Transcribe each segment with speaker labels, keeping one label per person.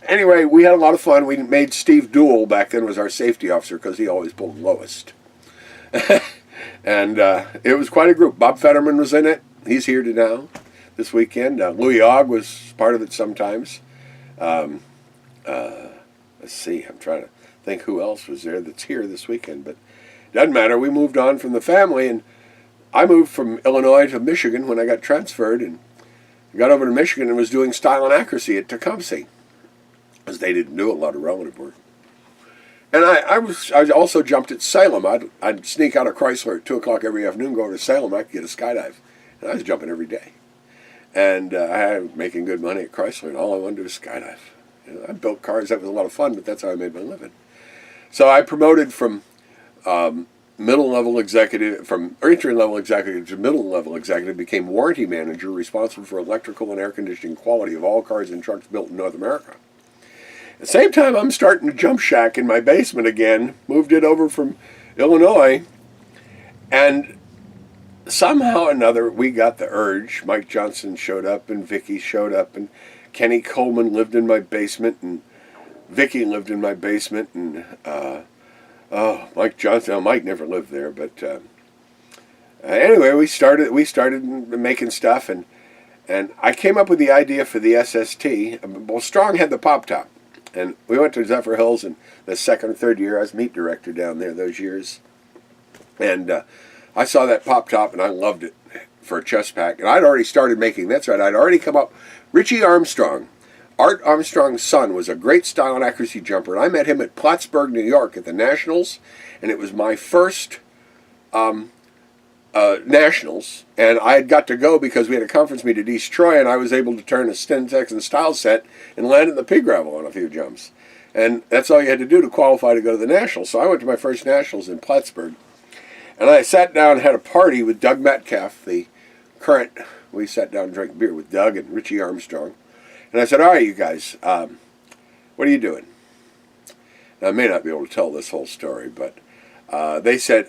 Speaker 1: Anyway, we had a lot of fun. We made Steve Dool back then was our safety officer because he always pulled lowest. And it was quite a group. Bob Fetterman was in it. He's here now this weekend. Louis Ogg was part of it sometimes. Let's see. I'm trying to think who else was there that's here this weekend. But it doesn't matter. We moved on from the family. And I moved from Illinois to Michigan when I got transferred. And got over to Michigan and was doing style and accuracy at Tecumseh, because they didn't do a lot of relative work. And I also jumped at Salem. I'd sneak out of Chrysler at 2 o'clock every afternoon, go to Salem, I could get a skydive. And I was jumping every day. And I was making good money at Chrysler, and all I wanted to do was skydive. You know, I built cars, that was a lot of fun, but that's how I made my living. So I promoted from middle-level executive, from entry-level executive to middle-level executive, became warranty manager responsible for electrical and air conditioning quality of all cars and trucks built in North America. At the same time, I'm starting a jump shack in my basement again, moved it over from Illinois, and somehow or another we got the urge. Mike Johnston showed up, and Vicky showed up, and Kenny Coleman lived in my basement, and Vicky lived in my basement, and Mike Johnston. Well, Mike never lived there, but anyway, we started making stuff, and I came up with the idea for the SST. Well, Strong had the pop top, and we went to Zephyr Hills in the second or third year. I was meat director down there those years, and I saw that pop top, and I loved it for a chest pack. And I'd already started making. That's right. I'd already come up. Richie Armstrong. Art Armstrong's son was a great style and accuracy jumper, and I met him at Plattsburgh, New York at the Nationals, and it was my first Nationals, and I had got to go because we had a conference meet at East Troy, and I was able to turn a Stentex and style set and land in the pea gravel on a few jumps. And that's all you had to do to qualify to go to the Nationals. So I went to my first Nationals in Plattsburgh, and I sat down and had a party with Doug Metcalf, the current, we sat down and drank beer with Doug and Richie Armstrong. And I said, all right, you guys, what are you doing? Now, I may not be able to tell this whole story, but I said,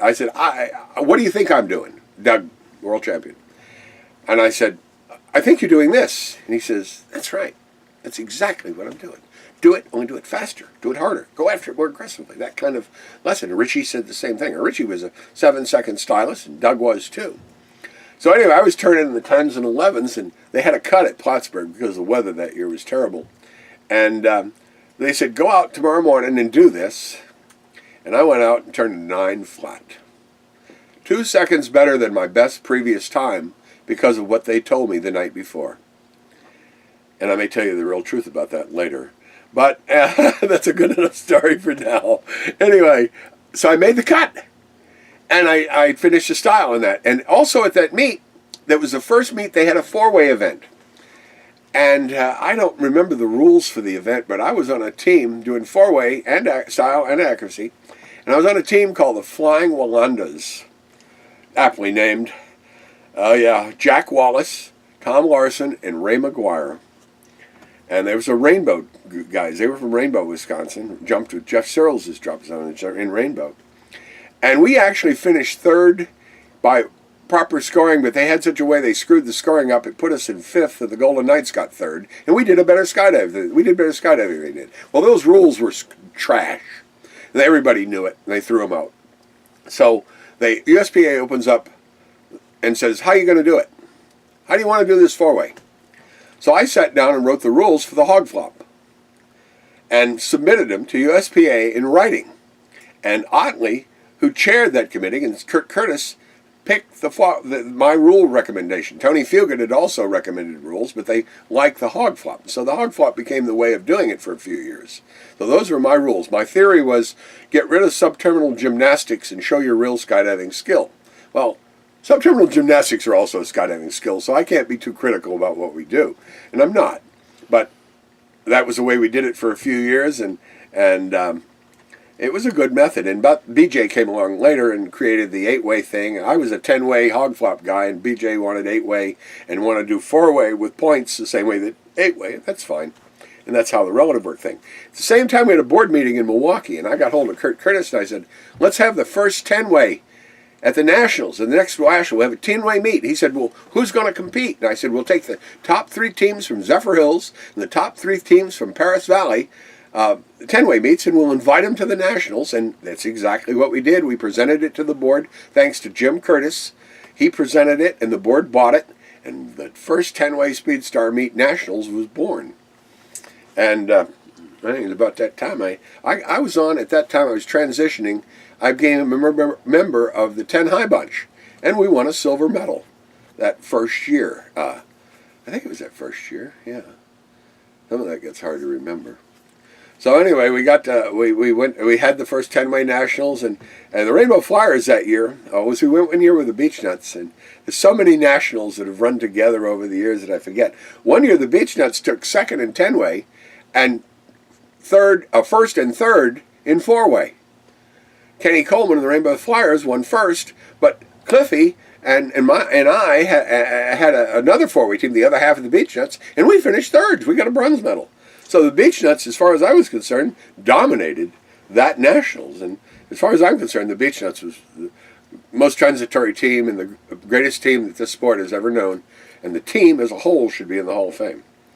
Speaker 1: what do you think I'm doing? Doug, world champion. And I said, I think you're doing this. And he says, that's right. That's exactly what I'm doing. Do it, only do it faster. Do it harder. Go after it more aggressively. That kind of lesson. And Richie said the same thing. And Richie was a 7-second stylist, and Doug was too. So anyway, I was turning in the 10s and 11s, and they had a cut at Plattsburgh because the weather that year was terrible. And they said, go out tomorrow morning and do this. And I went out and turned a 9 flat. 2 seconds better than my best previous time because of what they told me the night before. And I may tell you the real truth about that later. But that's a good enough story for now. Anyway, so I made the cut. And I finished the style in that. And also at that meet, that was the first meet, they had a 4-way event. And I don't remember the rules for the event, but I was on a team doing 4-way and style and accuracy. And I was on a team called the Flying Wallendas, aptly named. Jack Wallace, Tom Larson, and Ray McGuire. And there was a Rainbow guys. They were from Rainbow, Wisconsin. Jumped with Jeff Searles' drops on in Rainbow. And we actually finished third by proper scoring, but they had such a way they screwed the scoring up, it put us in 5th, and the Golden Knights got 3rd. And we did a better skydive. We did better skydiving than they did. Well, those rules were trash. And everybody knew it, and they threw them out. So the USPA opens up and says, how are you going to do it? How do you want to do this 4-way? So I sat down and wrote the rules for the hog flop and submitted them to USPA in writing. And Otley, who chaired that committee, and Kurt Curtis, picked my rule recommendation. Tony Fugit had also recommended rules, but they liked the hog flop. So the hog flop became the way of doing it for a few years. So those were my rules. My theory was get rid of subterminal gymnastics and show your real skydiving skill. Well, subterminal gymnastics are also a skydiving skill, so I can't be too critical about what we do. And I'm not. But that was the way we did it for a few years, and it was a good method. And BJ came along later and created the 8-way thing. I was a 10-way hog flop guy, and BJ wanted 8-way and wanted to do 4-way with points the same way that 8-way. That's fine. And that's how the relative work thing. At the same time, we had a board meeting in Milwaukee, and I got hold of Kurt Curtis, and I said, let's have the first 10-way at the Nationals, the next national, we'll have a 10-way meet. He said, well, who's going to compete? And I said, we'll take the top 3 teams from Zephyr Hills and the top 3 teams from Paris Valley, 10-way meets, and we'll invite them to the Nationals. And that's exactly what we did. We presented it to the board, thanks to Jim Curtis. He presented it, and the board bought it, and the first 10-way Speedstar Meet Nationals was born. And I think it was about that time. I was on, at that time I was transitioning. I became a member of the 10 High Bunch, and we won a silver medal that first year. I think it was that first year, yeah. Some of that gets hard to remember. So anyway, we got we had the first 10-way nationals, and the Rainbow Flyers that year was we went one year with the Beechnuts, and there's so many nationals that have run together over the years that I forget. One year the Beechnuts took second in 10-way, and first and third in 4-way. Kenny Coleman and the Rainbow Flyers won first, but Cliffy and I had another 4-way team, the other half of the Beechnuts, and we finished third. We got a bronze medal. So the Beechnuts, as far as I was concerned, dominated that nationals. And as far as I'm concerned, the Beechnuts was the most transitory team and the greatest team that this sport has ever known. And the team as a whole should be in the Hall of Fame.